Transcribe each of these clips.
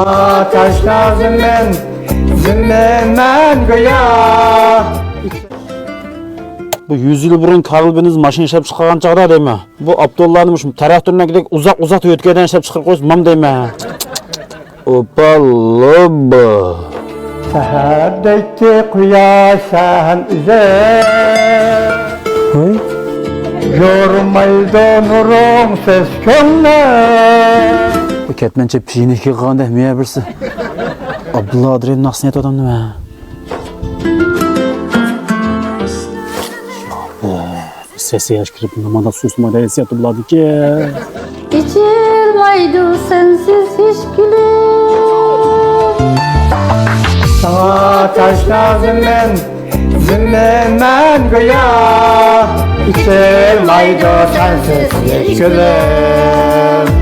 Sana taşla zimmen güya. Bu 100 yıl burun Karl Benz maşin işlep çıkargan çağda deyme. Bu Abdullah'nın traktörüne gidip uzak ötkeden işlep çıkarıp koysun mam deyme. Opalaba. Seherdeki kuyaşan üzer. Yormaydı nurun ses könle. Bu ketmençe piyini ki kağında miye birisi. Abdullah Adri'nin naksiyet adam değil mi? Sesi yaş kırıp namada susmada esiyatı buladı ki. İçilmeydi sensiz hiç gülüm. Sana taşla zimmen güya. İçilmeydi sensiz hiç gülüm.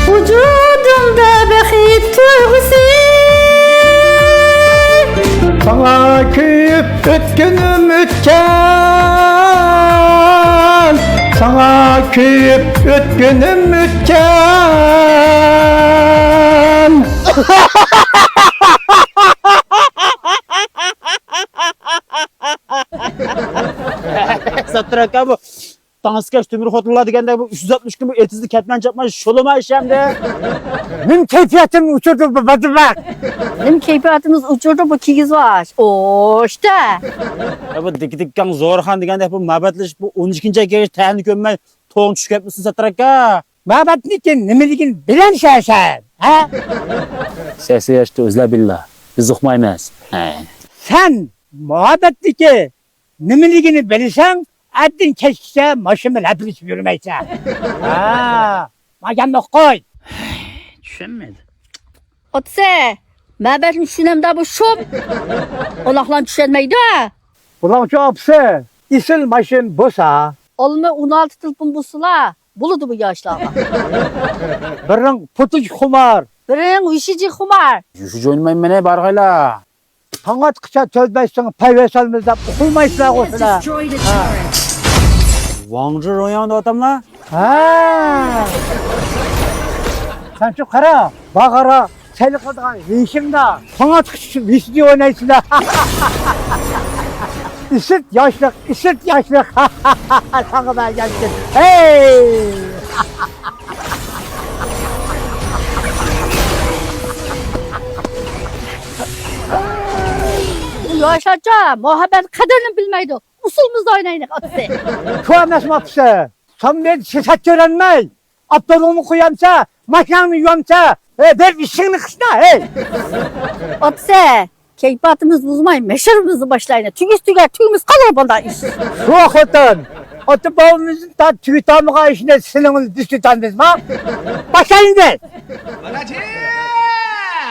Vücudumda bekit tüğüsü. Sana küyüp ötkünüm ütken. Sana küyüp ötkünüm ütken. Sattırak bu. Tanışkaç tümür hotulla degende bu 360 gün bu etizli ketmen çapma şoluma işemde. Benim keyfiyetim uçurdu bu bak. Benim keyfiyatımız uçurdu bu kigiz var. O işte. Ya bu dikkan zorhan degende bu mabetliş bu 12. geliş tayini gömme toğun çükep misin sattırak ha? Mabetlikin, nimelikin bilen şeysen. Ha? Sesi yaştı özle billah. Biz uqmaymayız. Sen muhabbetliki, nimeligini bilsen, addin keşkise maşımı hepiniz yürümeysen. Ha, maganlık koy. Düşünmedi. Otse. Mabetli şunemde bu şum. Olaklan düşenmeydi ha. Ulan şu apsı, isil maşın bosa, Olma 16 tılpın busula. Buludu bu yaşlarla. birinin putuş kumar, Birinin üşücü kumar. Yüşücü oynaymayın bana bargayla. tangat kıça tözbeysin, payvesalımızda okumayısına koşuna. Vancı royandı adamla. Ha. Sen şu kara, bakara, seni kadar işimde, tangat kıça visdi oynaysın da. İsit yaşlık, isit yaşlık. Sana ben yaşlık. Hey! Yaşaca muhabbet kaderini bilmeydi. Usulümüzde oynayın otse. Şu an nasıl apsı? Sen bir sesat görenmey. Abdolumu kuyamsa, maşanı yuyamsa, ver işini kışına, hey! Otse. Keyfatımız bozmayın. Meşhurumuzu başlayın. Tüyümüz kalır bunda iş. Şu vakıttan, otu babamızın da tüytamığa işine siliniz düştü tanıdınız mı? Başlayın de!